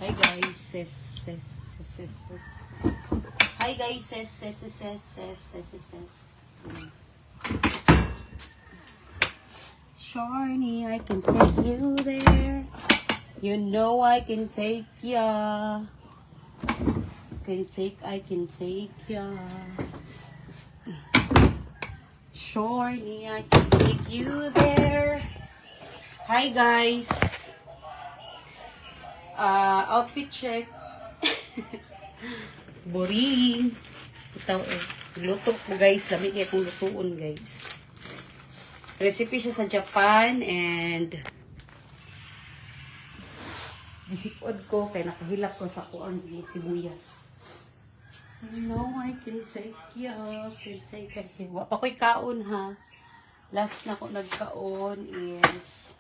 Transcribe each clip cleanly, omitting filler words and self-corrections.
Hi guys, ses. Hi guys, ses. Shorty, I can take you there. You know I can take ya. I can take ya. Shorty, I can take you there. Hi guys. Outfit check. Boring. Ito luto ko guys. Lami kayo kung lutuon guys. Recipe siya sa Japan and bisipod ko kay nakahilap ko sa kuan sibuyas. You know I can take ya. Wa pa ko'y kaon ha. Last na ko nagkaon is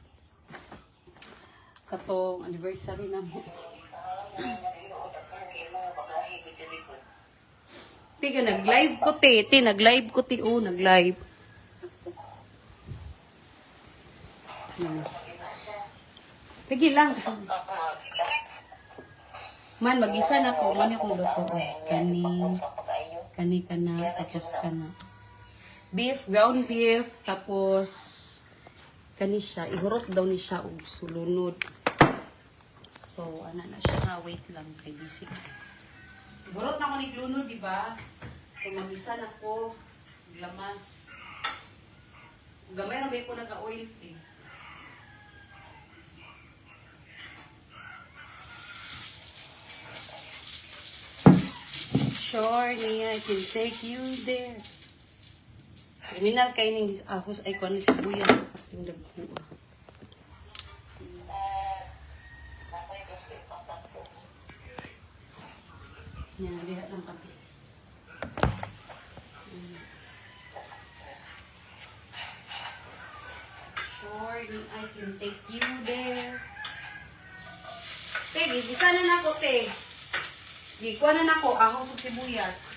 katong anniversary na mo. Tiga nag-live ko nag-live ko nag-live. Tige lang. Man mag-isa na ko man akong luto kani kana tapos kana. Beef, ground beef, tapos kani siya, ihurot daw ni siya og sulunod. So, ana na siya ha, wait lang kay bisik. Ihurot na ko ni lunod, di ba? So, mag-isa na ko, glamas. Gamay na ba ko nag-oil eh. Shorty, I can take you there. Kriminal kayo ng ahos ay kung ano sibuyas yung dagkuha. Yan, lihat lang kami. Shorty, I can take you there. Te, gisa na na ko, te. Gikuha na na ko, ahos sa sibuyas.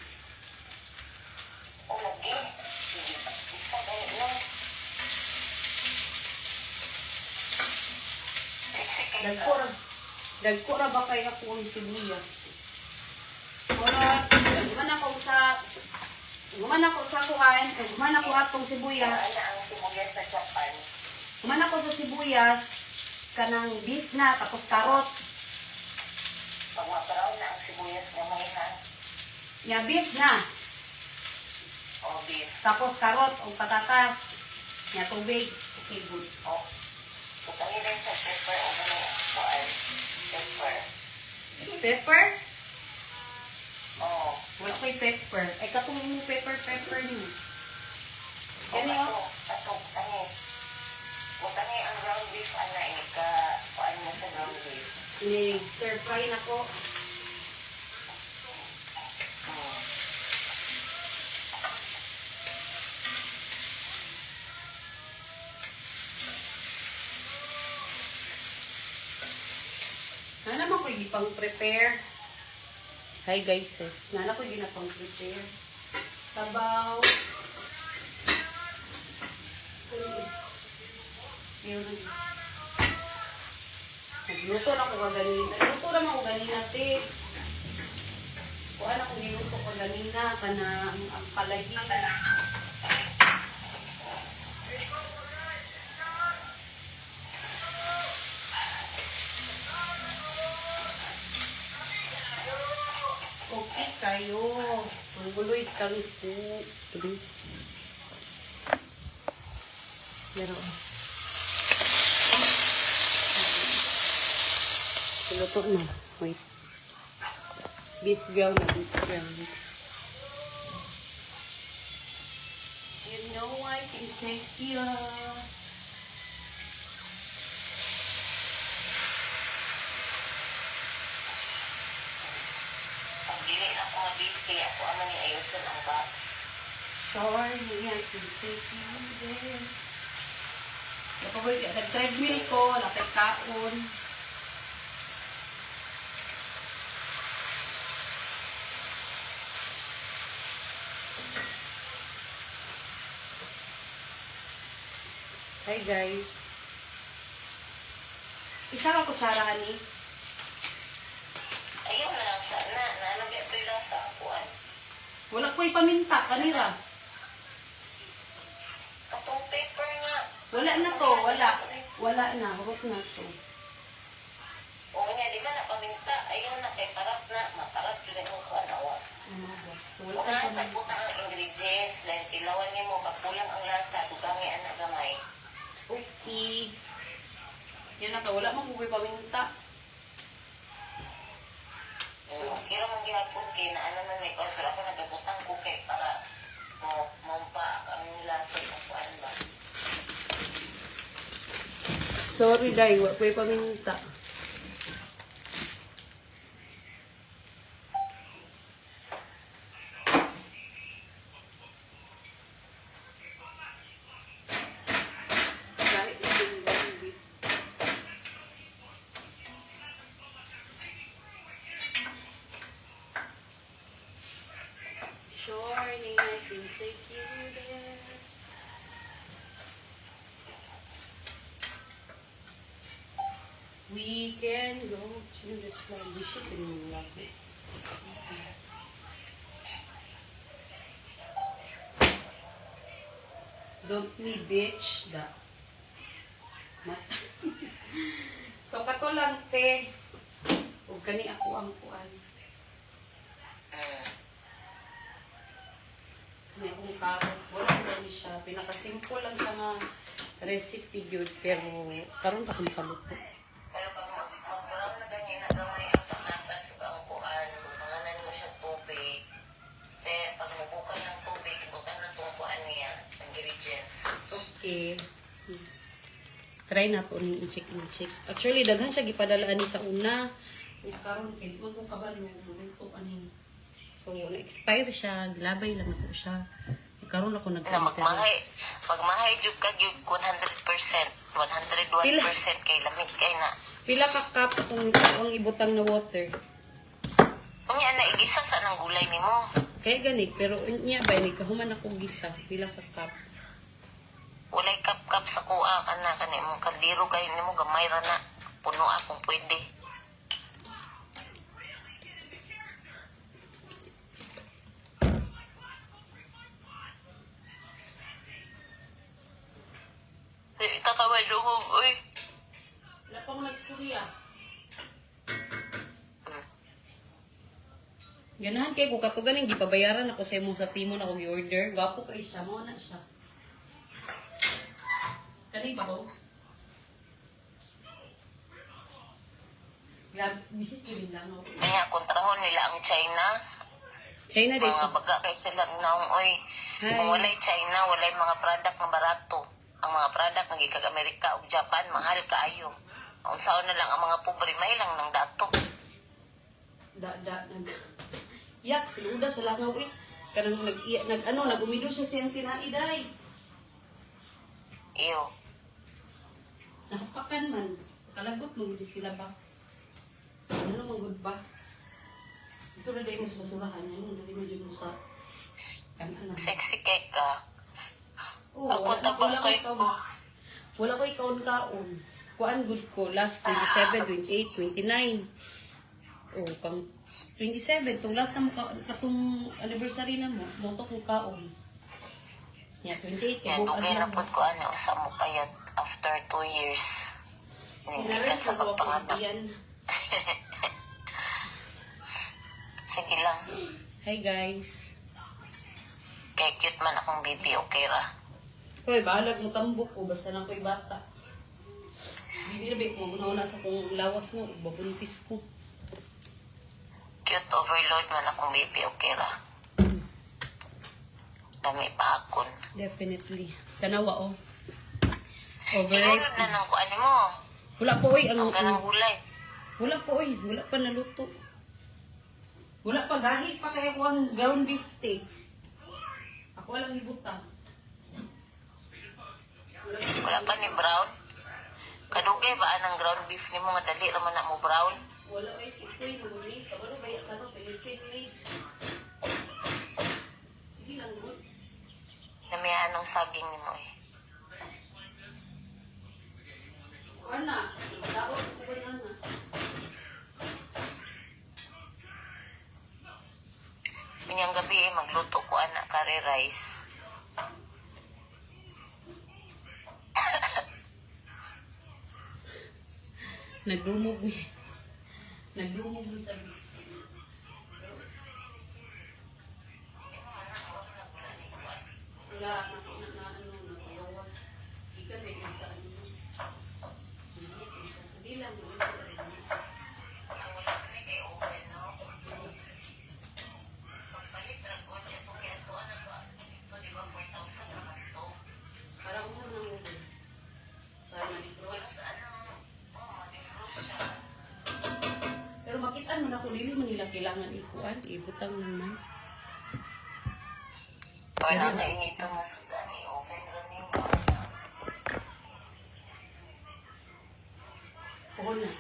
Dagkura ba kayo ako ang sibuyas? Wala, guman ako sa kuhaan, guman ako atong sibuyas. Ano ang sibuyas sa Japan? Guman ako sa sibuyas, kanang beef na, tapos karot. Pag maparaw na ang sibuyas na may ha? Ya, beef na. O beef. Tapos karot o patatas. Ya, tubig. Okay, good. O. Kutangin rin sa pepper o ano kuhaan. Pepper. Pepper? O. Wala ko'y pepper. Ay, katong mo pepper niyo. O Yan yun. ato, kutangin ang ground beef ana ka kuhaan mo sa ground beef. Ini, stir fry na ko. Na naman ko ipang prepare. Hi guys, sis. Na ko ginapang prepare. Sabaw. Nagluto na ko kaganina. Nagluto naman ko ganina, te. Kuha na kung niluto ko ganina. Kana ang palagi. Okay kayo. Mangguloy kami po. Tuloy. Pero, luto na. Wait. Beef ground na beef ground. You know I can take you. Pag dili na ako mabisi, ako ang ni ayusin ang box. Sorry, I can take you there. Nag-treadmill ko, lapit kaon. Hi guys. Isa ka kutsara, honey. Ayaw na lang sa na. Nanagay ito lang sa akuan. Wala ko'y paminta, kanira. Katong paper nga. Wala na to, wala. Wala na, hurot na to. O nga, di ba napaminta? Ayaw na kay tarat na. Matarat yun yung kuan awa. Ano ba? So, Kung wala kang nasa paminta. putang ang ingredients, dahil tilawan niyo mo, pagkulang ang lasa, dugangi anak gamay. Okay. Yan na ka, wala mang bugoy paminta. Kira mong gihapon kay na ano man may kuan, pero ako nagabutang ko kay para mampa ang lasa ng kuan ba. Sorry, day, wala ko'y paminta. Kahit na din yung beef. Sure, I can take you there. We can go to the slide. We should be lovely. Don't me bitch da. So kato lang te. Ug kani ako ang kuan. May akong karot. Wala ko lang siya. Pinaka-simple lang siya nga recipe yun. Pero karon pa kung kaluto. Pero pag mag-brown na ganyan na gamay ang patatas ug ang kuan, butanganan mo siya tubig. Te pag mubukan ng tubig, butan na tong kuan niya, ingredients. Okay. Try na to ni i-check. Actually, daghan siya gipadalaan ni sa una. Karon kay di man ko kabalo luto ani. So, na-expire siya, gilabay lang ako siya. Karon ako Na magmahay, nag-interest. magmahay jud ka gyud 100%, 101% kay lamig kay na. Pila ka cup ang ibutang na water. Unya na igisa sa nang gulay nimo. Kaya gani, pero niya ba, nagkahuman ako gisa. Pila ka cup. Walay kap-kap sa kuha ka na kanimong kaldero kay nimo gamay ra na. Puno akong pwede. Ita ka ba dungog, uy? Wala pa akong nagstorya. Ganahan kay ko kato ganing gipabayaran ako sa imo sa timon ako gi-order. Gwapo kay siya, mo na siya. Kani ba ko? Grabe, visit ko din lang ako. Kaya kontrahon nila ang China. China dito. Mga baga kay sila naong, oy. Hi. Kung walay China, walay mga product nga barato. Ang mga product nga gikag Amerika ug Japan, mahal kaayo. Ang saon na lang ang mga pobre may lang nang dato. Yak, siluda sa langaw eh. Kanang nag-umido siya siyang tinaiday. Iyo. Nakapakan man. Kalagot mo, hindi sila ba? Ano magod ba? Ito na dahil mo sa basurahan niya. Ano na dahil mo sa kanan. Sexy cake ka. Oo, Ako tabang kay ko. Wala ko ikaon-kaon. Kuan good ko. Last 27, 28, 29. Oh, pang 27. Itong last na mo katong anniversary na mo. Moto kong kaon. Yeah, 28. Yan, dugay na po ko ano sa mo payat after 2 years. Hindi sa pagpanganak. Sige lang. Hi guys. Kay cute man akong baby, okay ra. Hoy, bahalag mo tambok ko. Basta lang ko'y bata. Hindi na ba kung una sa kong lawas mo. Babuntis ko. Cute overload man akong baby, okay ra. Dami pa akon. Definitely. Tanawa, oh. Inunod Overripe. na ng kuan mo. Wala po, oy. Ang ganang gulay. Wala po, oy. Wala pa naluto. Wala pa. Gahit pa kaya ko ang ground beef steak. Ako walang ibutang. Wala pa ni brown. Kadugay ba anang ground beef ni mo nga dali raman na mo brown? Wala, oy. Ito'y naguli. Wala ba yung ano? Philippine made. Sige lang, good. Namiyaan ng saging ni mo eh. Ana, daot ko ba na? magluto ko anak curry rice. Nagdumog ni. Nagdumog ni sa beef. Wala, nagawas. Ikan may isa ano. Sige lang. Ang wala ka na kay open, no? Pagpalit, rag-on niya ito kaya ito, ano to? Ito, di ba, 4,000 naman ito? Para ko nang ulo. Para ma-defrost. Tapos, ano, defrost siya. Pero makita mo na kung dili mo nila kailangan ikuan, ibutang naman. Wala sa inito masudan, i-open rin yung Oo na.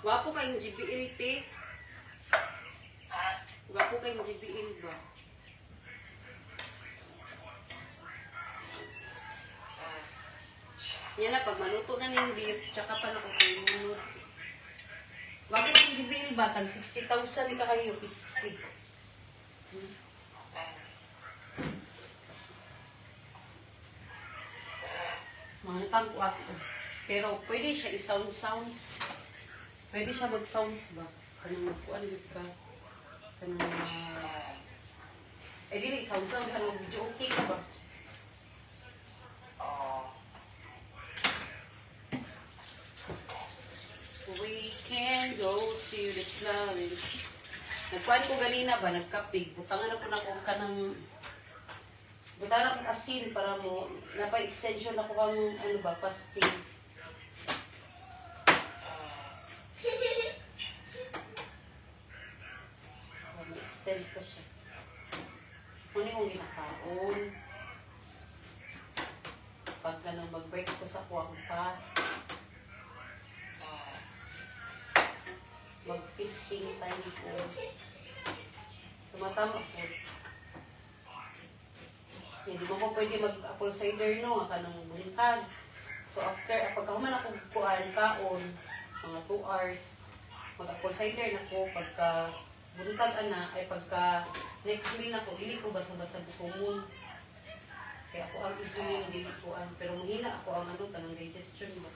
Wapo kayong GBL, te. Wapo kayong GBL ba? Yan na, pag maluto na ng beef, tsaka pa na kung kulunod. Wapo kayong GBL ba? Tag 60,000 ka kayo, pisti. Mga tangko ako. Pero pwede siya i-sounds. Pwede siya mag-sounds ba? Kanang magkuhan ka. Kanang eh dili, sounds. Kanang mag-video okay ka ba? We can go to the slum. Nagkuhan ko ganina ba? Nagkapig. Butangan ako na kung kanang butangan akong asin para mo napa-extension ako kang ano ba, pasting. Ma-extend ko siya. Muna yung ginakaon. Pag ganang mag-break ko sa kuwang fast. Mag-feasting time ko. Tumatama ko. Hindi mo ko pwede mag-apple cider no, kanang buntag. So after, pagkahuman ako kuhaan kaon, mga 2 hours, mag-apple cider na ko, pagka buntag ana, ay pagka next meal na ko, dili ko basa-basa bukumon. Kaya ako ang insulin, dili ko ang, pero mahina ako ang ano, kanang digestion ba.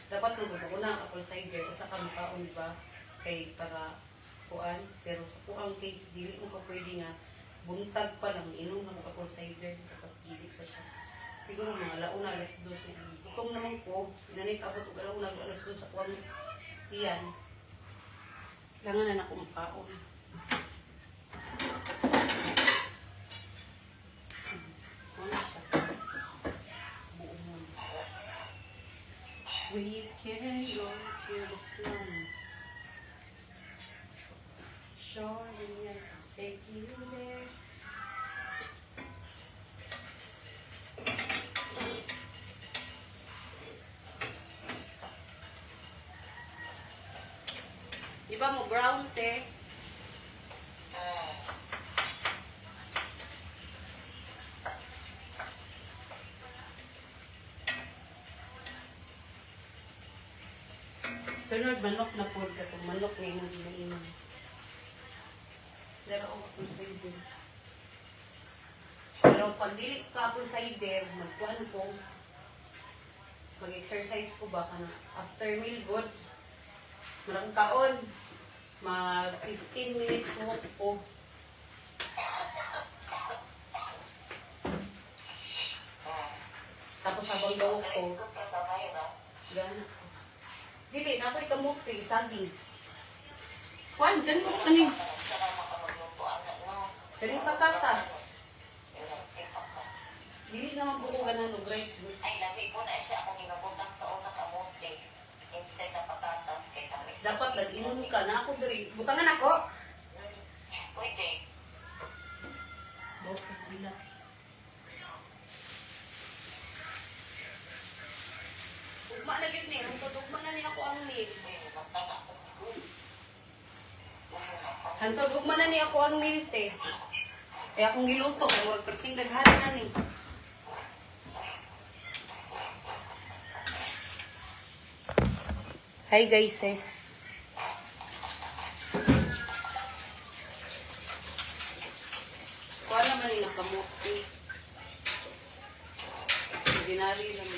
Dapat nung ko na ang apple cider, sa kami kaon ba, kay para kuhaan. Pero sa kuang case, dili mo ka pwede nga, buntag pa lang, inom na mo apple cider, kapag dili pa siya. Siguro mga launa, alas 2. Itong naman ko, nanit ako ito, launa, alas 2 sa kuwang iyan. Kailangan na akong kaon. Ano siya? Buo mo. We can go to the slum. Sure, I can take you there. Di ba mo brown, te? Sunod, manok na po ka itong manok na yung ginainom. Pero ako apple cider. Pero pag dili ka apple cider, magkuhan ko, mag-exercise ko ba, after meal good, marang kaon, mag 15 minutes walk ko. Tapos habang gawin ko, gana ko. Dili, na ako ikamuti, saging. Kuhan, ganun ko kanin. Ganun patatas. Dili naman po ko ganan ng rice. Ay, labi ko na siya kung inabutang sa una kamuti. Instead na patatas kay tamis. Dapat nag-inom ka na ako diri. Butangan ako. Pwede. Okay, bila. Ugma na gid ni, ang tutugma na ni ako ang meal. Hantod ugma na ni ako ang meal te. Kaya akong giluto, kaya wag perting daghan na ni. Hi guys, sis. ordinary lang.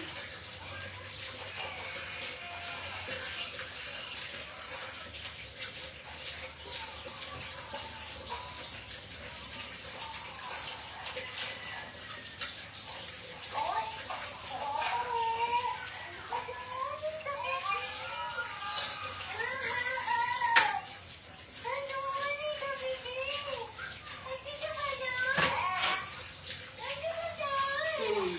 Hmm.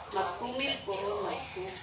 Magkumil ko. Magkumil.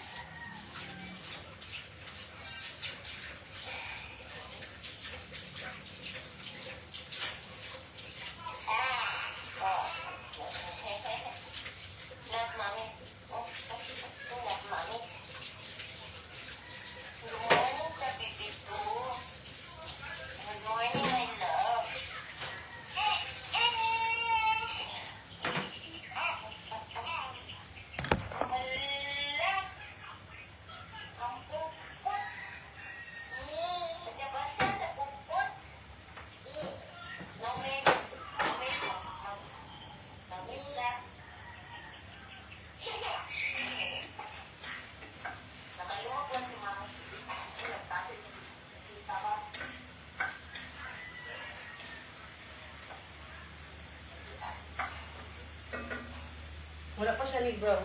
Wala pa siya ni brown.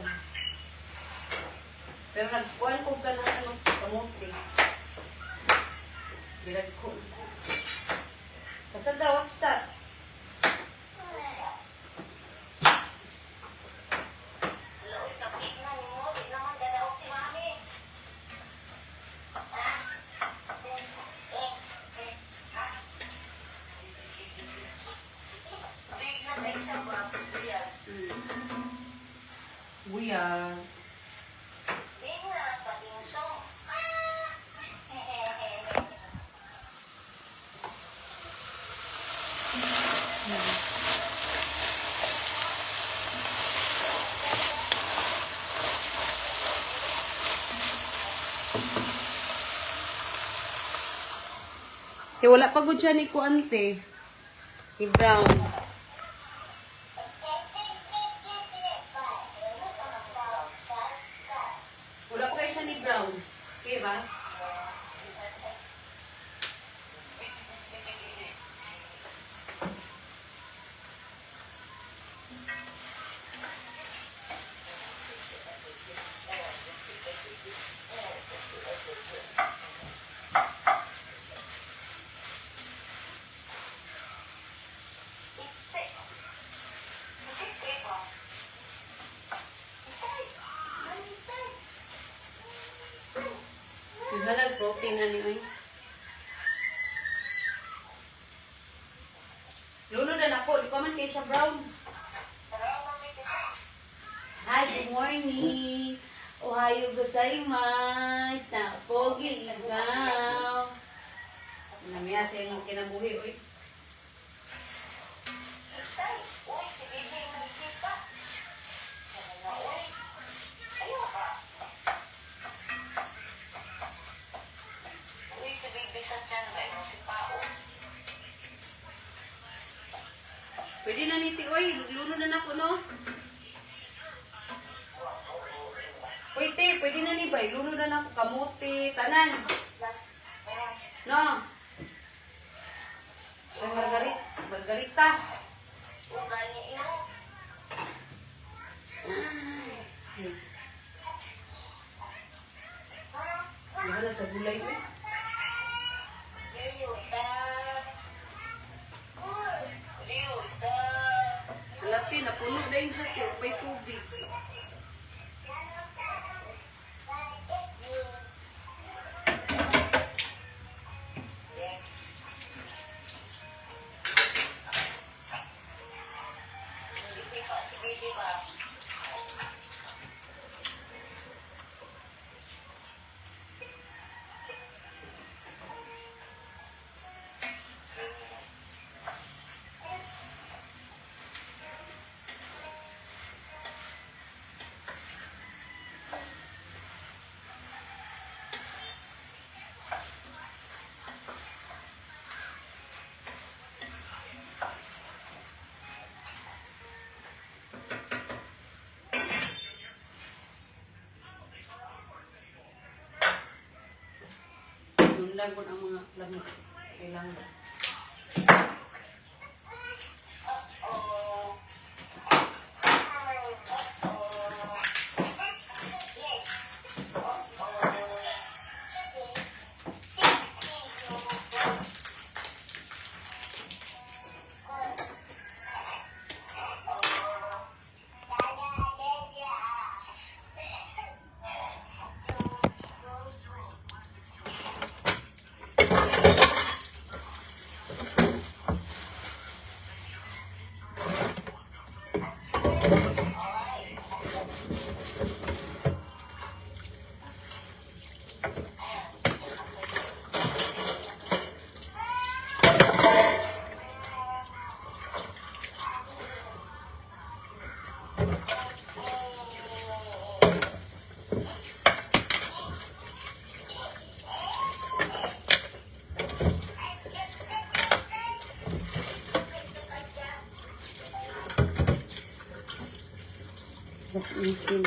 Pero nagkuhan ko ka na ano, kamote. Gilag ko. Basta daw, what's that? We are. Kaya wala pa gud siya ni kuante. Ni brown. Wala pa kayo siya ni brown. Okay ba? Halag protein na niyo. Luno na ako. Di pa man kayo siya brown. Hi, good morning. Ohayo gozaimasu. Pogi ikaw. Namiya sa iyong kinabuhi, oy. Pwede na niti, oy. Luno na ako, no? Uy, te, pwede na ni ba? Luno na ako. Kamote, tanan. No? Ay, Margarita. Diba na sa gulay, eh? Lati, napuno na yung lati. May tubig. lagon ang mga lamig. Kailangan. Isin.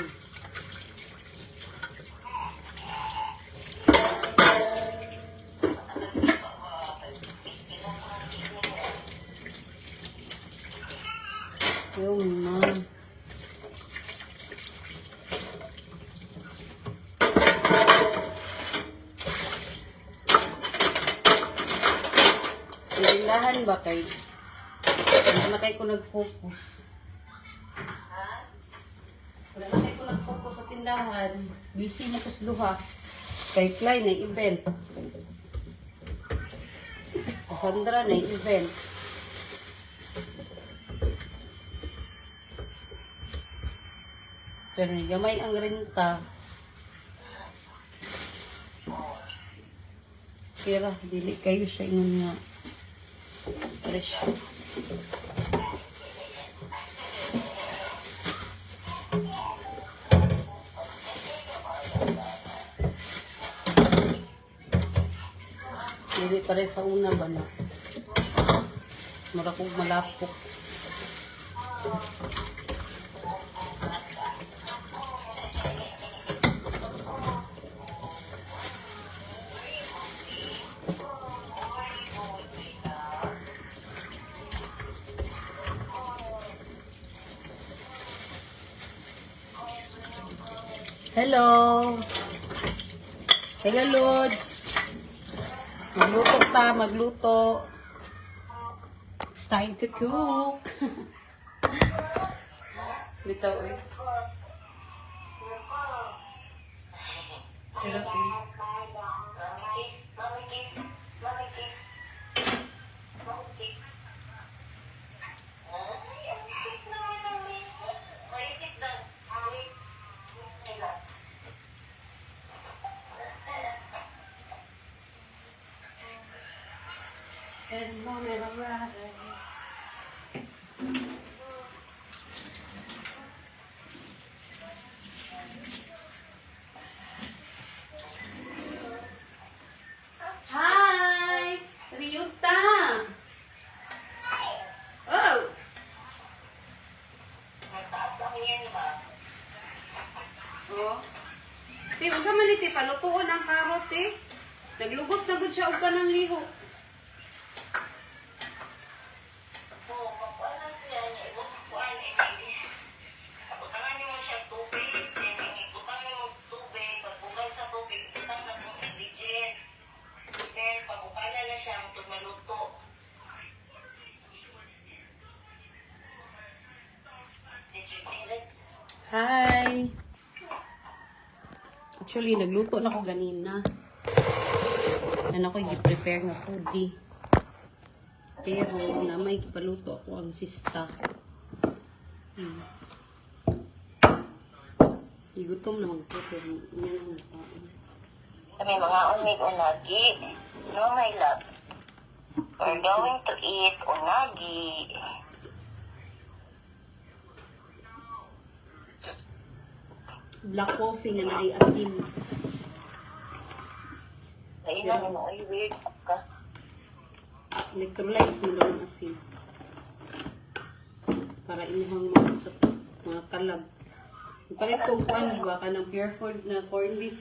Yung na. Tindahan ba kay? Hindi na kayo ko nag-focus. Wala na kayo ko nag-focus sa tindahan. Busy na ko sa duha. Kay Klein na event. Sandra na event. Pero gamay ang renta. Kira, dili kayo siya ingon nga. Presyo. Dili pare sa una ba na? Marakog malapok. Hello! Hello, Lods! Magluto ta, magluto. It's time to cook. Bitaw eh. Pero eh. And moment of arrival. Hi! Ryuta! Oh! Oh. Ti, unsa man ni ti palutuon ang karot eh. Naglugos na gud siya og kanang liho. Hi! Actually, nagluto na ko ganina. Yan ako i-prepare nga foodie. Pero na may ipaluto ako ang sista. Igutom na mag-prepare. Yan ang nakaon. Kami mga unig unagi. No, my love. We're going to eat unagi. Black coffee nga na ay asin. Kailan mo ay weird ka. Electrolytes mo daw ang asin. Para imuhang mga kalag. Palit kong kuhan ba ka ng pure food na corned beef.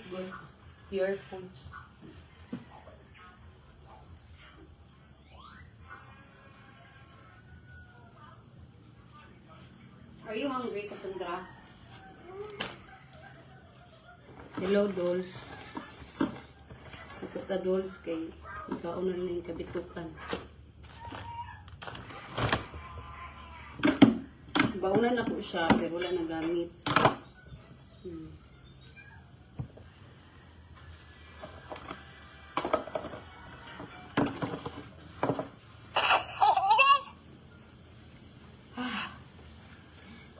Pure foods. Are you hungry, Cassandra? Hello, dolls. Ito dolls kay sa una rin yung kabitukan. Baunan na po siya, pero wala na gamit.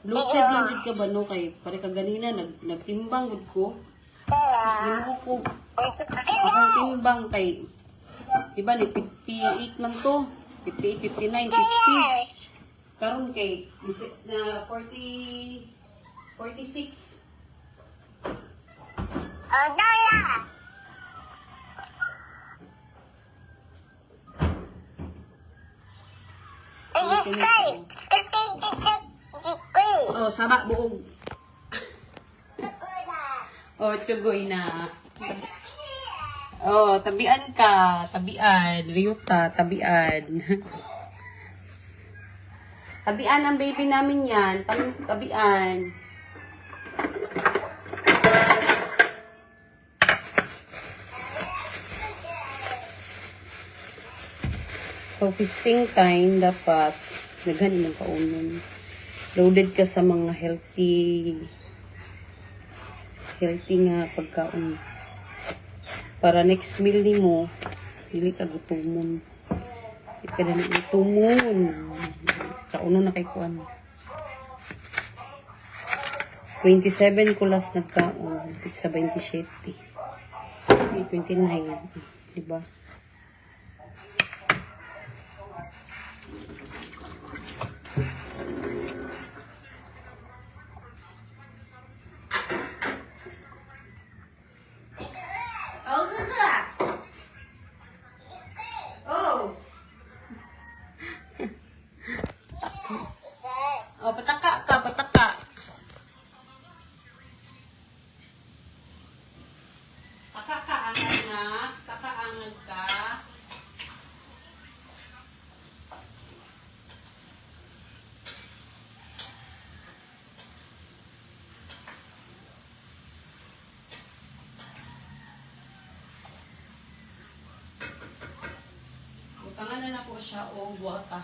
Bloated lang jud ka ba no kay pare ka ganina nagtimbang gud ko. Tapos ginuo ko. Akong timbang kay diba ni 58 man to. 58, 59, 50. Karon kay na 40 46. Oh, sama buog. Oh, tsugoy na. Oh, tabian ka. Tabian. Ryuta, tabian. Tabian ang baby namin yan. Tabian. So, feasting time, dapat naghanin ng kaunon. Loaded ka sa mga healthy nga pagkaon. Para next meal ni mo, dili ka gutumon. Dili ka na gutumon. Kauno na kay kuan. 27 ko last nagkaon. Sa 27. 29. Diba? Oh, pataka ka, pataka. Taka-kaangan na. Taka-angan ka. Butangan na na po siya o buwata.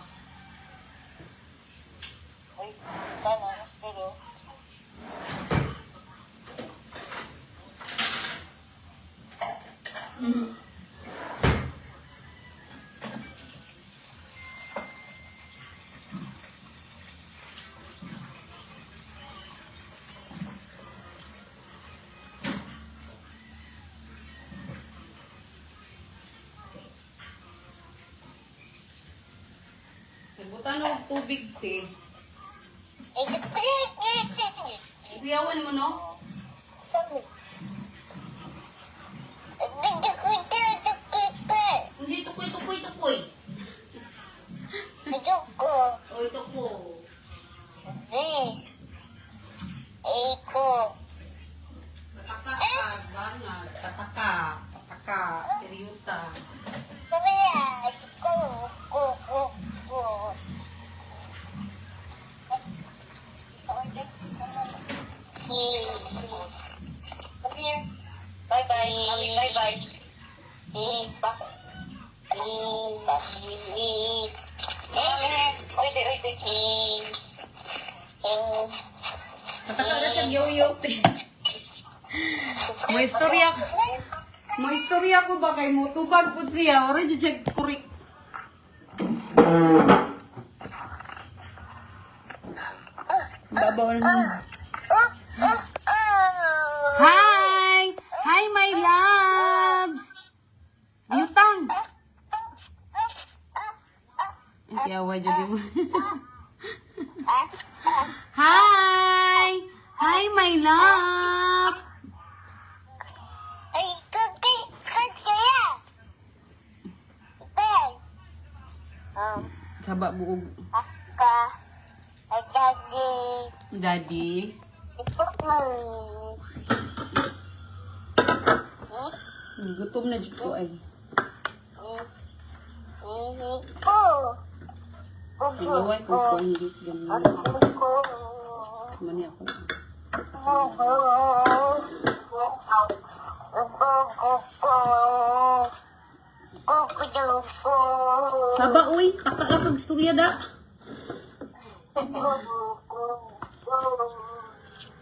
Nagbutan ng tubig, te. Ibiyawan mo, no? Hindi, tukoy. O, ito po. Pataka ka, bangat. Pataka. Seriuta. Pataka na siya, yo-yo, te. May istorya ko ba kay mo? Tubag po siya. Orange check kurik. Babaw na. Hi! Hi, my loves! Yutang! Kiawa dyan mo. Hi! Hi, my love! Saba buog. Daddy. Gutom na dyan ko ay. Nagaway ko po ang higit ganun. Mani ako. Saba, uy. Taka lang kag istorya da.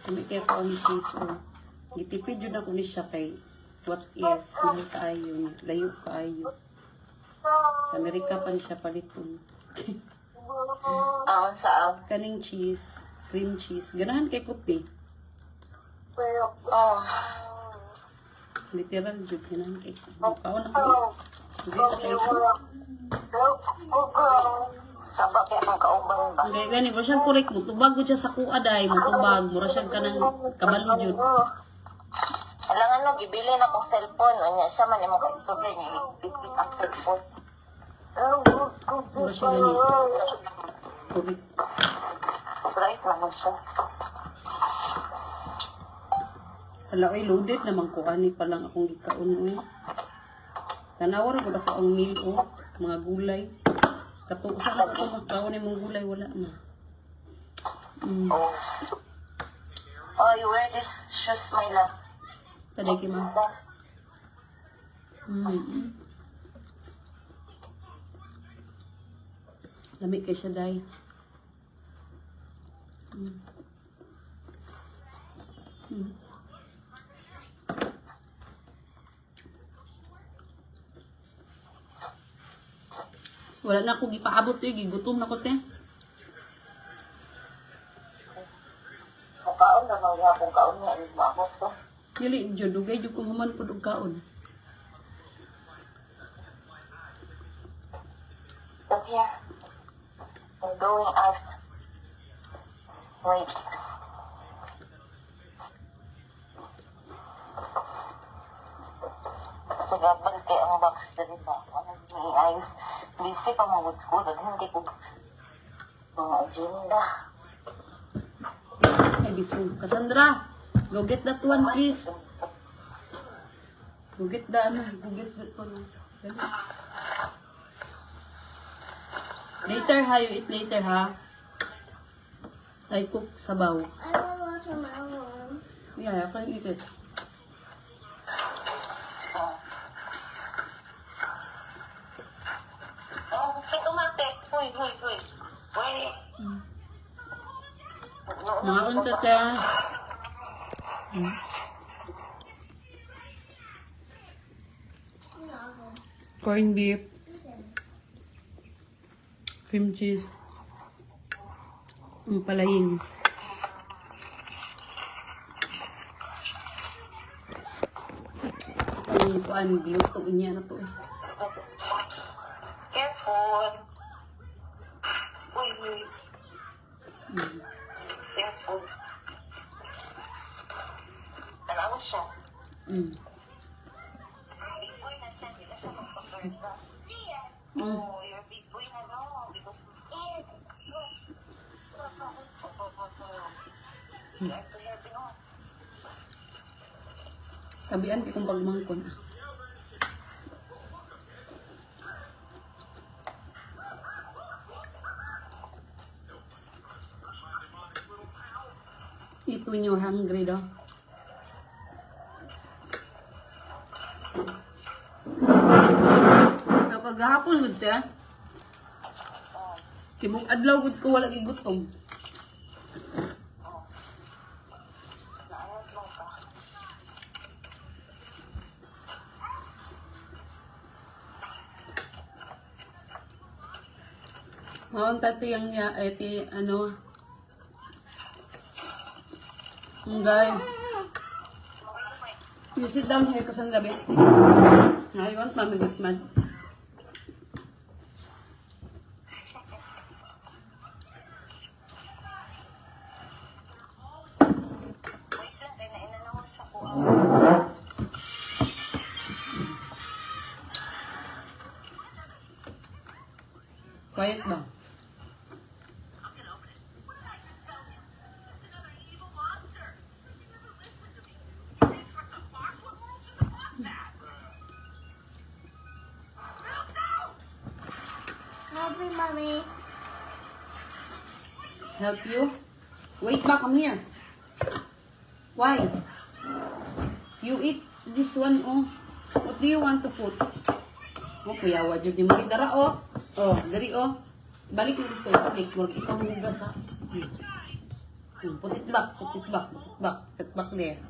Kami kaya ko ang case o. Gitipid yun ako ni siya kay what is, mahal kaayo niya. Layo kaayo. Sa Amerika pa niya paliton. Saan? Kaning cheese, cream cheese. Ganahan kay Kuti. Oh. Literal jud ganahan kay Kuti. Kaon ako. Hindi pa kayo ko. Saba kaya ang kauban ba? Hindi gani, mura siyang correct mo. Tubag ko siya sa kuaday, mo tubag. Mura siyang kanang kabalo jud. Alangan no, gibili na kong cellphone. Anya siya man imong ka-istorya niya. Ipit ang cellphone. Mura siya gani. Correct. Right naman siya. Hala, oy, loaded naman ko. Ani pa lang akong gikaon, oy. Tanawar ko ako ang meal, oh. Mga gulay. Katuusan ako ito, makaon yung mga gulay, wala na. Oh. Oh, you wear these shoes, my love. Taday ki ma. Lamig kay siya, day. Wala na ako gipaabot eh, gigutom na ko te. Kaon na mga akong kaon nga. Maamot ko. Dili, dyan, dugay dyan kung human po kaon. Look here. I'm going out. Wait. Sagabal kay ang box na rin ba? Ano yung ayos? Busy pa mga ko. Hindi ko mga agenda. Ay, biso. Cassandra, go get that one, please. Go get that, go get that one. Dali. Later ha, you eat later ha. I cook sabaw. I will go to my room. Yeah, I can eat it. Oh, ito mate. Huy. Wait. Mga unta ka. Corned beef. Cream cheese. Palaying. Ang kuan, giluto niya na to eh. Careful. Uy. Careful. Alam mo siya. Big boy na siya. Hindi na siya magpa-first. Oh, you're a big boy na no. Because you have to help no. Tabian kay kung pagmangkon. Eat when you're hungry daw. Kagahapon gud ta. Kibong adlaw gud ko wala gigutom. Naayos lang ka. Maon tati yang niya ti ano. Guys. You sit down here Cassandra be. I want mommy with man. Wait lang, kaya nainanawan siya ko. Quiet ba? Help me, mommy. Help you? Wait ba, come here. Why? You eat this one, oh. What do you want to put? Oh, kuyawa, dyan yung mga dara, oh. Oh, dari, oh. Balik mo dito, balik. Huwag ikaw hugas, ha. Put it back, put it back, put it back. Put it back there.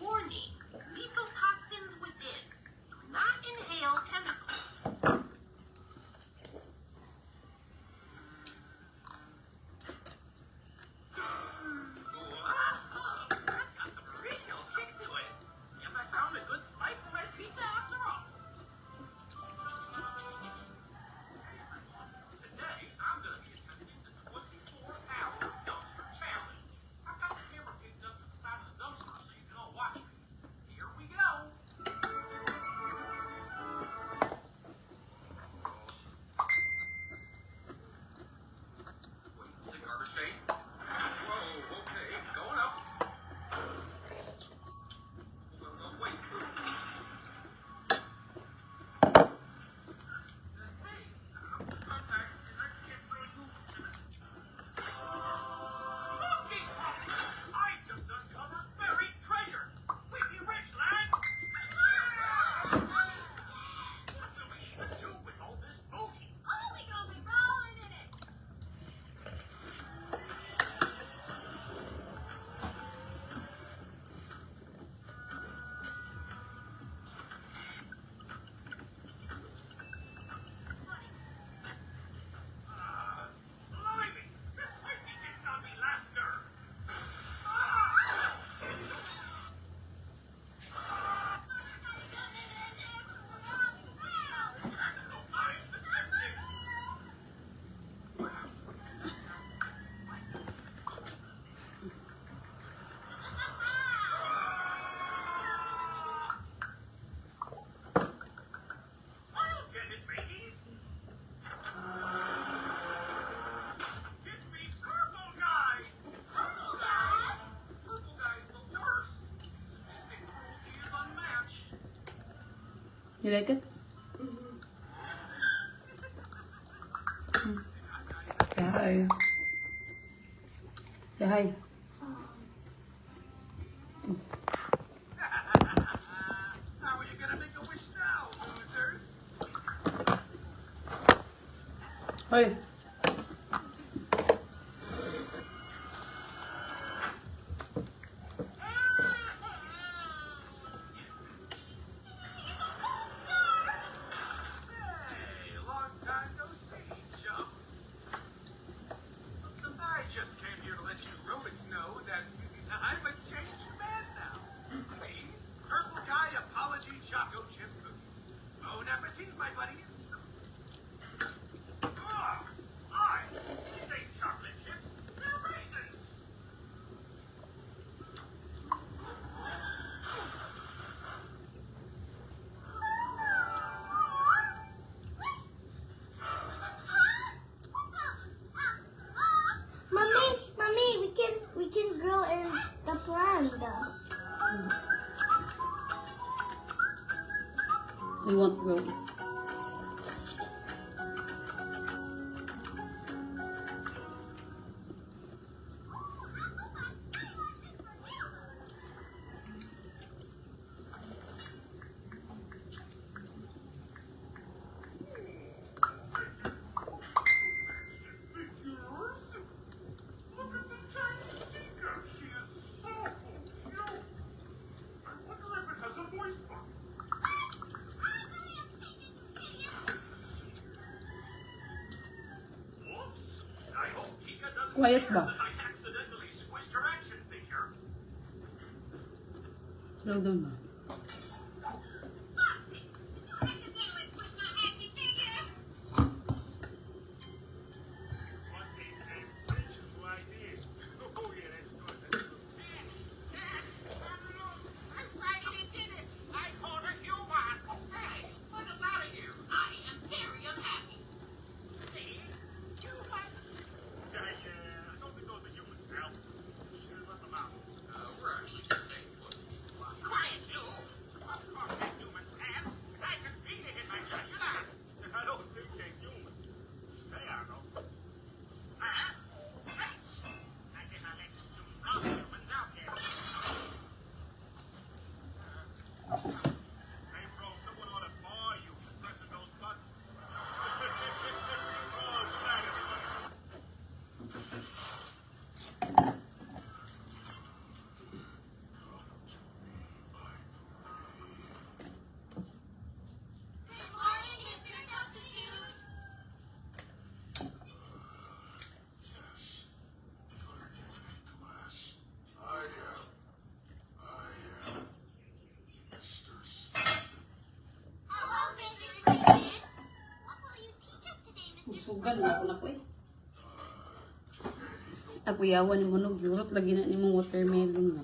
Warning. Lethal toxins within. Do not inhale chemicals. You like it? Say hi. Say hi. How are you gonna make a wish now, losers? Hoy. Hey, long time no see, chums. I just came here to let you Rubik's know that I'm a changed man now. panda. We won't grow. Look at the tiny Chica. She is so cute. I wonder if it has a voice box. Whoops. I hope Chica doesn't Quiet care ba? that I accidentally squished her action figure. Slow down ba? What a sensational idea. Oh, yeah, that's good. That's good. I'm glad you did it. I called her human. Hey, let us out of here. I am very unhappy. See? Humans. I don't think those are humans, pal. Should have let them out. We're actually just staying put. Quiet, you. Of course, they're humans, Hans. I can feel it in my jugular. I don't think they're humans. They are, though. Rats. I guess I'll let some non-humans out there. Hey, bro, someone ought to bar you for pressing those buttons. Oh, good night, everybody. Good morning, Mr. Substitute. Hello, Mr. Squeakin. What will you teach us today, Mr. Sugal na ako na ko eh. Ako yawan ni Manog. Yurot lagi na ni mong watermelon na.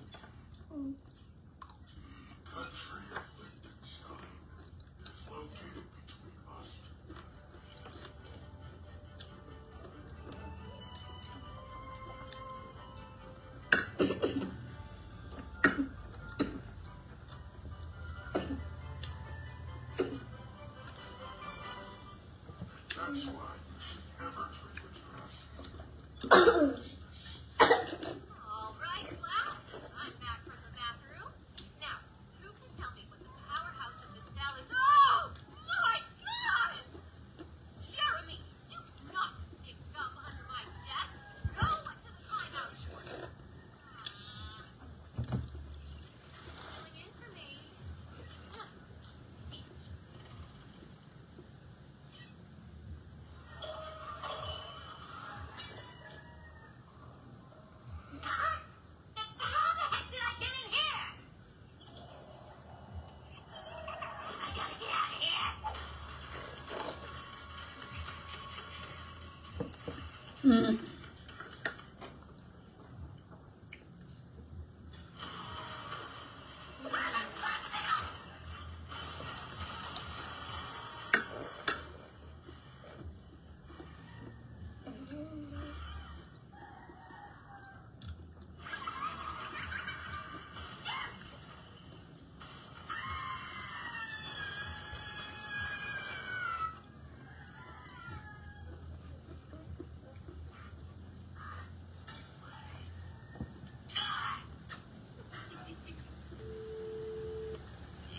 All right, class. I'm back from the bathroom. Now, who can tell me what the powerhouse of the cell is? Oh, my God! Jeremy, do not stick gum under my desk. Go to the timeout short. Filling in for me. Teach. How the heck did I get in here? I gotta get out of here.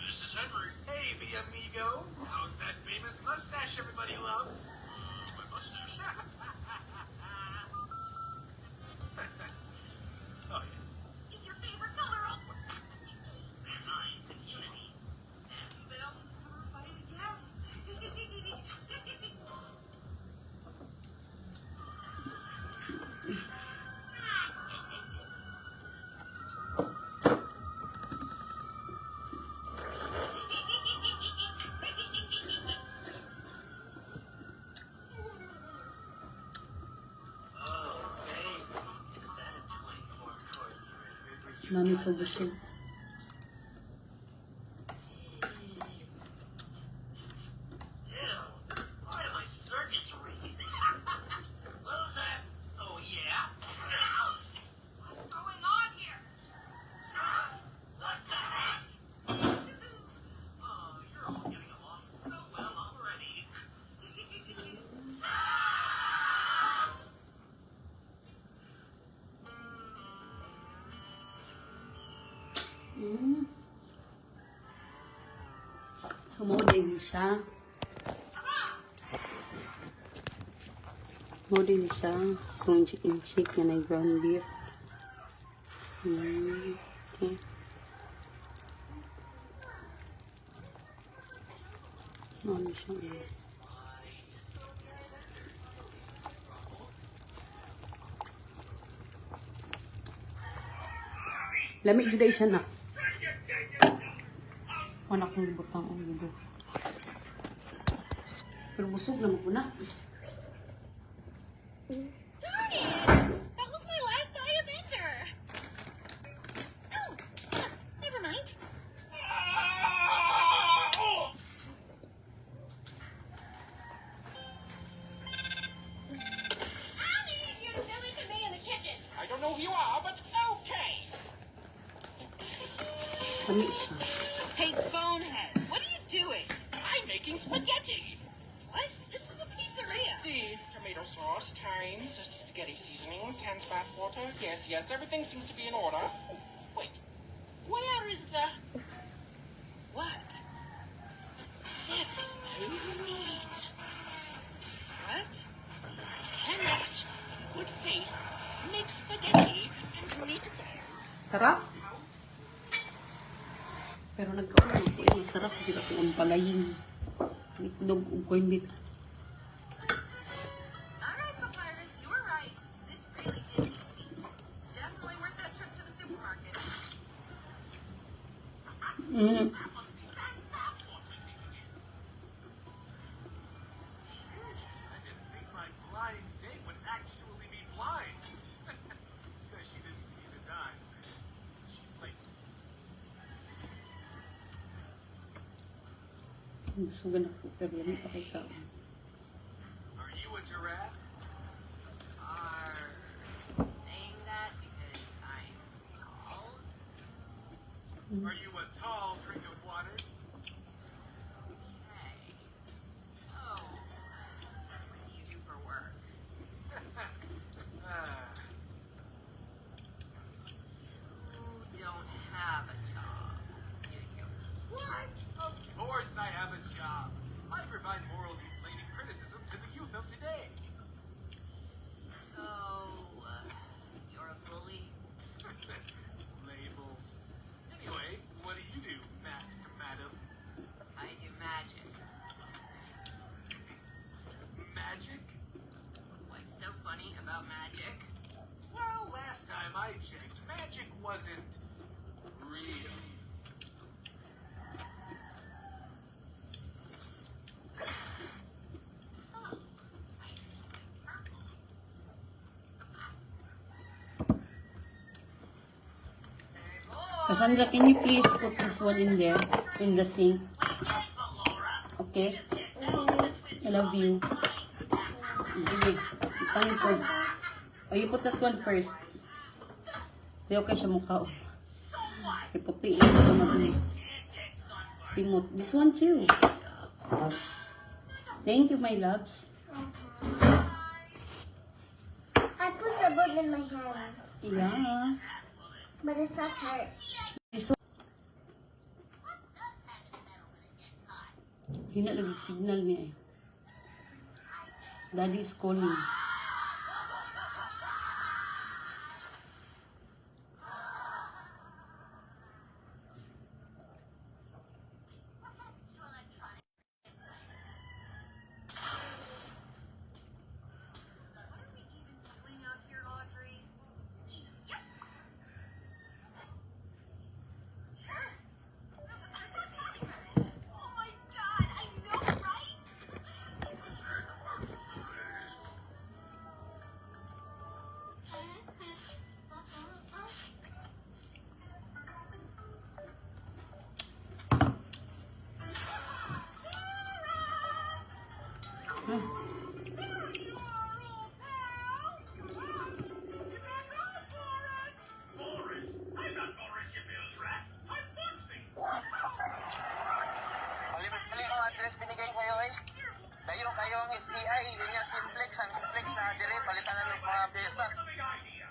This is Henry. Hey, mi amigo. How's that famous mustache everybody loves? My mustache? Oh, yeah. It's your favorite color. Minds and unity. And they'll never fight again. Mami sa busog. Part of my circus ring. What's that? Oh, yeah? What's going on here? So, mo-din siya. Mo-din siya. Itong chicken na ground beef. Okay. Ano siya? Lamig juday siya na. Anak kong libutang ang libo. Pero busog naman ko na. That was my last eye of anger. Oh, never mind. I need you to fill in for me in the kitchen. I don't know who you are, but okay. Lamig siya. Hey, bonehead, what are you doing? I'm making spaghetti. What? This is a pizzeria. See, tomato sauce, thyme, sister spaghetti seasonings, Hans bath water. Yes, yes, everything seems to be in order. Wait, where is the... What? There is no meat. What? Cannot, in good faith, make spaghetti and meatballs. Sarap. Pero nagkaon ko yung sarap juga kung palayin. Itlog ug corned beef. All right, Papyrus, you were right. This really did need meat. Definitely worth that trip to the supermarket. I didn't think my blind date would actually be blind. Because she didn't see the time. She's late. Sugan ako pero lamig pa kay kaon. Are you a giraffe? Are saying that because I'm tall? Are you a tall drink of water? Okay. So, what do you do for work? You don't have a job, do you? What? Of course I have a job. I provide moral deflating criticism to the youth of today. So, you're a bully? Labels. Anyway, what do you do, masked madam? I do magic. Magic? What's so funny about magic? Well, last time I checked, magic wasn't real. Cassandra, can you please put this one in there, in the sink? Okay? I love you. Okay. Tangin ko. Oh, you put that one first. Di okay siya mukha. Iputi lang ito natin. Simot. This one too. Thank you, my loves. I put the book in my hand, Yeah. but it's not hurt. Hina lagi signal niya eh. Daddy is calling. What are we even doing out here, Audrey? Yep. Sure. Oh my god, I know, right? Boris? I'm not Boris, you Bill's rat. I'm boxing. Mali ang address binigay sa'yo eh. Dayo kayo ang STI, yun yung simplex, ang simplex na dire, palitan na ng mga pyesa. Big idea.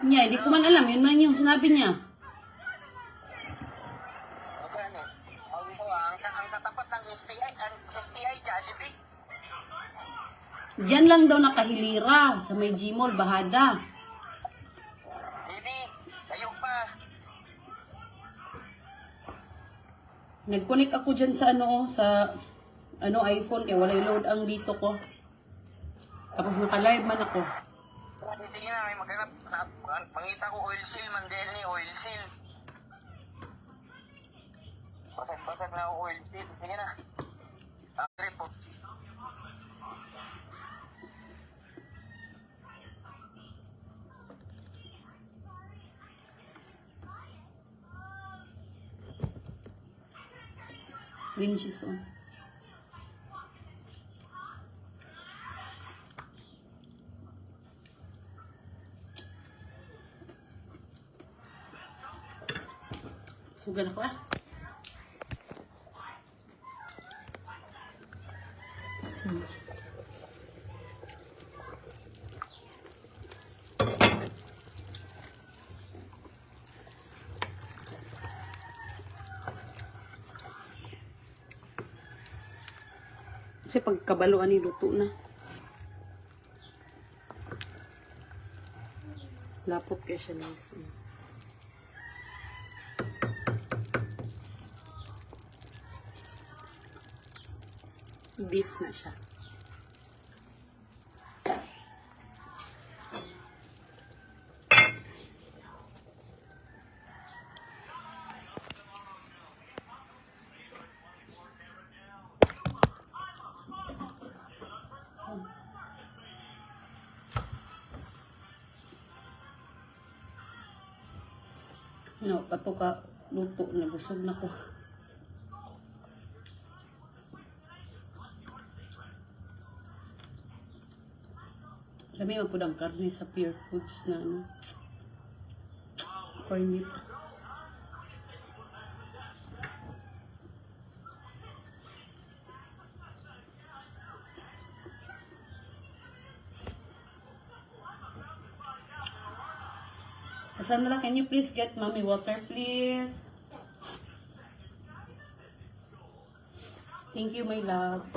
Niya, hindi ko man alam. Yun man yung sinabi niya. ang STI Jollibee. Diyan lang daw nakahilira sa may Gmall, Bahada. Baby, kayo pa. Nag-connect ako dyan sa iPhone kaya walay load ang dito ko. Tapos naka-live man ako. Sige na, may maghanap. Mangita ko oil seal, Mandela oil seal. Basag na ako oil seal. Sige na. Trip po. Green cheese on. Sugan ako ah. Kasi pagkabaluan ni luto na. Lapot kaya siya nice. Beef na siya. No, pato ka luto na busog na ko. Lami man po ang karne sa Pure Foods na corn meat. Cassandra, can you please get mommy water, please? Thank you, my love.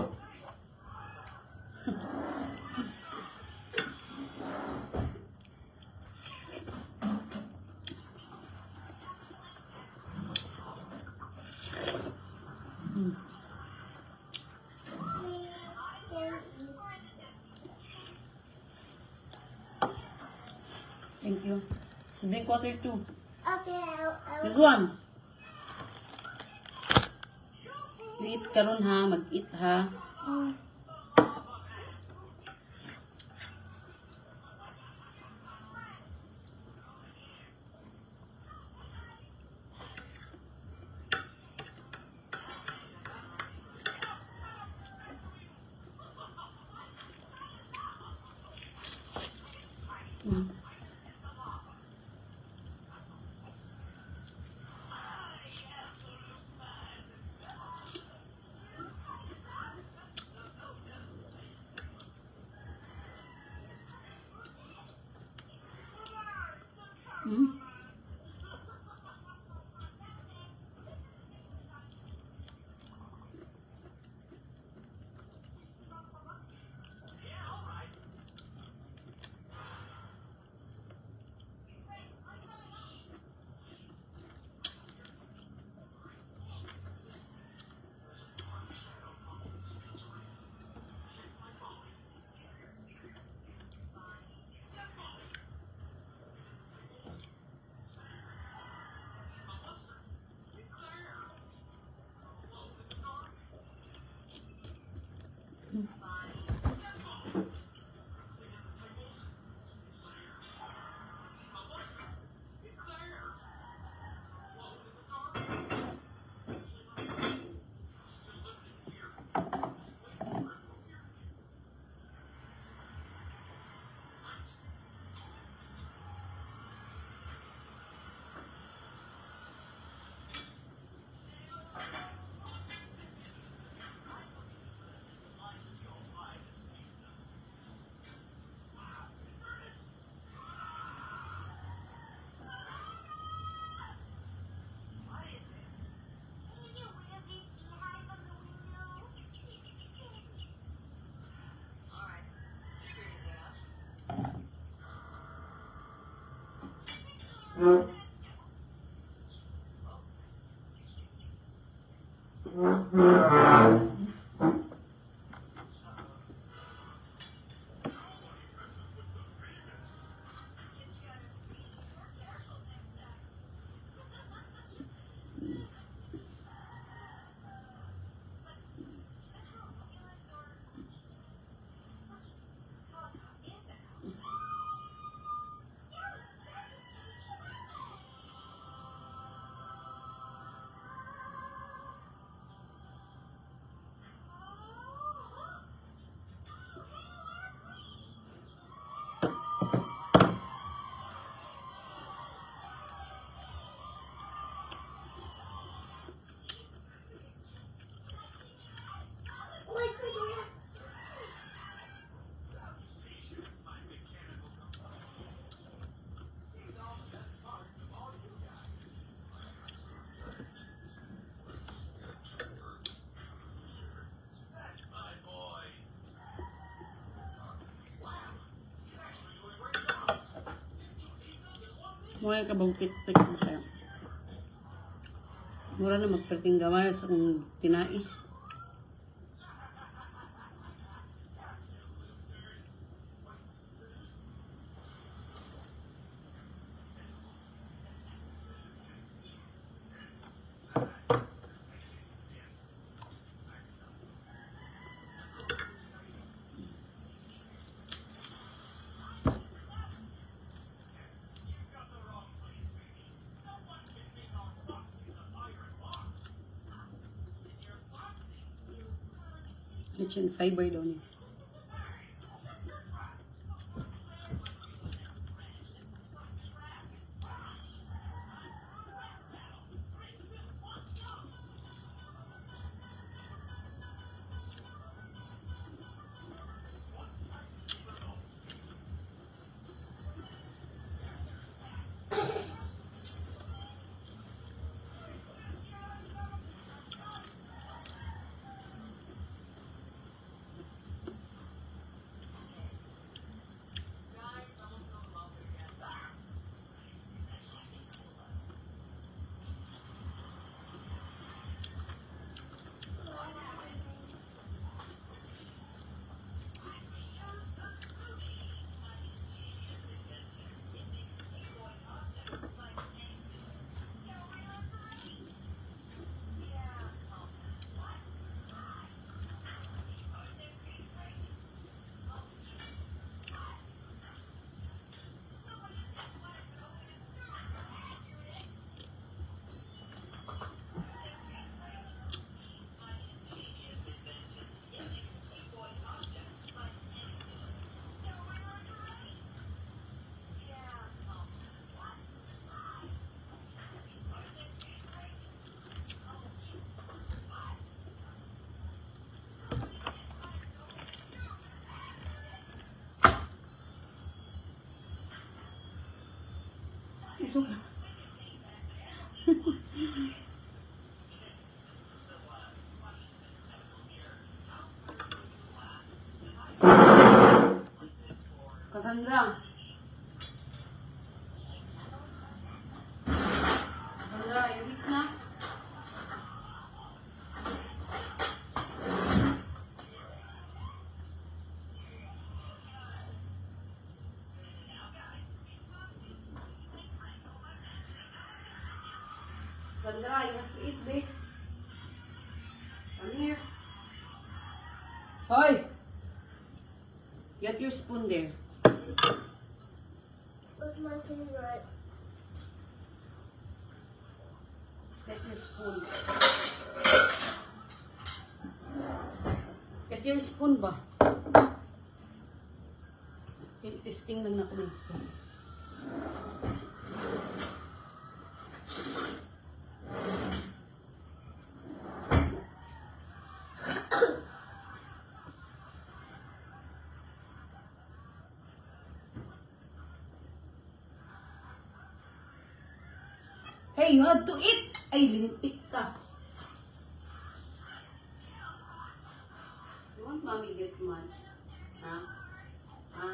Thank you. Drink water too. Okay, This one. You eat karon ha, mag-eat ha. Mura ka bang pit-pit mo kayo? Mura na magperting gamay sa kong tinai. Rich in fiber daw niya. Cassandra. Cassandra, init na. Cassandra, you have to eat, babe. Come here. Hoy! Get your spoon there. What's my favorite? Get your spoon. Get your spoon ba? Okay, testing lang na kami. Hey, you have to eat! Ay, lintik ka. You want mommy get mad? Ha? Ha?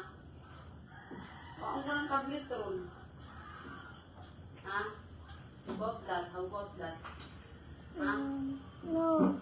Baka mo ng tablet ron. Ha? How about that? How about that? Ha? No.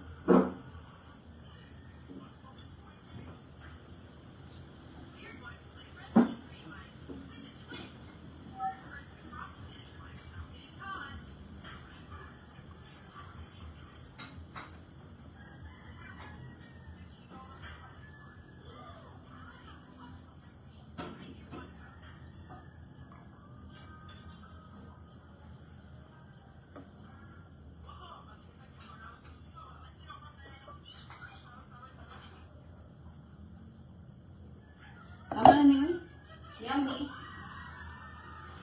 Tama na niyo? Yummy.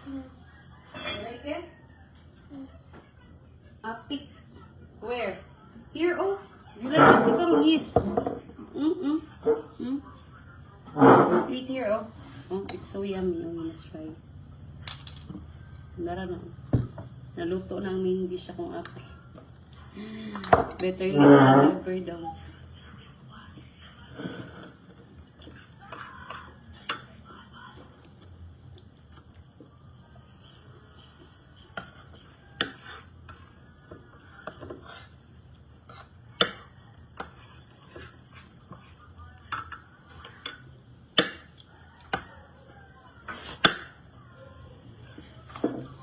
You like it? Apik. Where? Here, oh. You like it? Ikaw rin, yes. Eat here, oh. Oh, it's so yummy. Oh, you must try. Dara na. Naluto na ang main dish akong apik. Better late than never daw.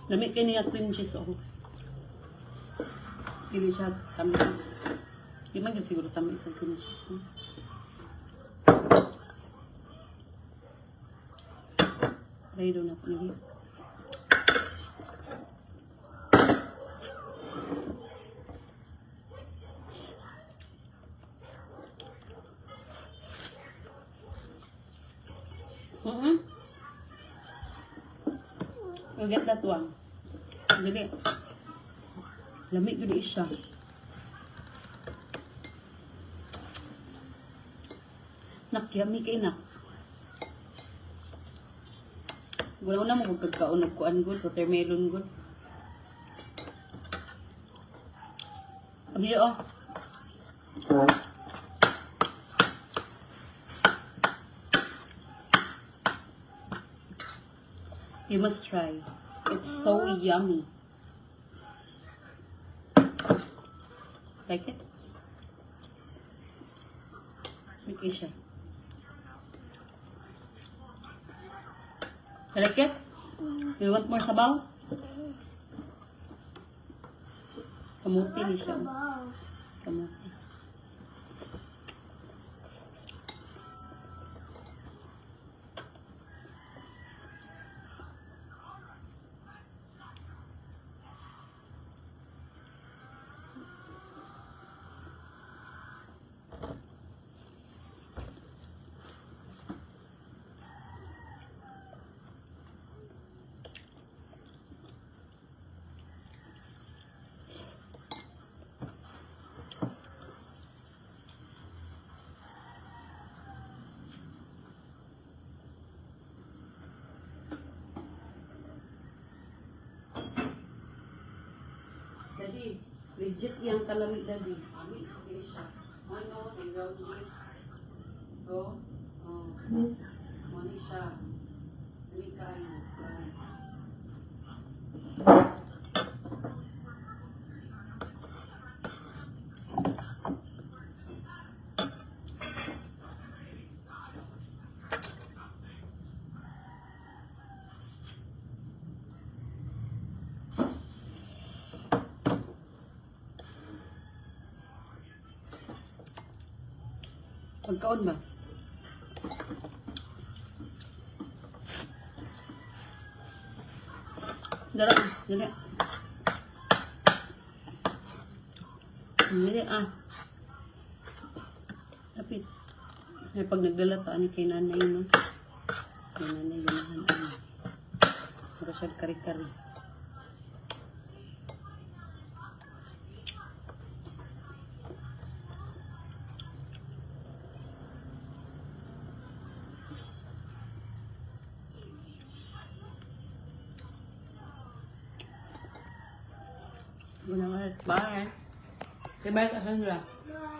Lamig kayo niya cream cheese, oh. Dili siya tamis. Di man siguro tamis ang cream cheese, no? Try doon ako nila. You get that one. Dili. Lamig gud siya. Nakyami kay nak. Gulaw na mo kagkaon og kuan gud, watermelon gud. Abi oh. You must try. It's so yummy. Like it? Okay siya. You like it? You want more sabaw? Kamuti ni siya. Wow. Kamuti. Daddy, legit yung kalamig, Daddy. Amin, okay siya. Ano, may ground beef. Go. Oh. Mani siya. Lamig kayo. Pagkaon ba? Dara, dali. Dali ah. Lapit. Ay, pag nagdala to, ano kay nanay, no? Kay nanay, ganahan, ano. Para siya kari-kari. Bye. Say bye, Cassandra. Bye.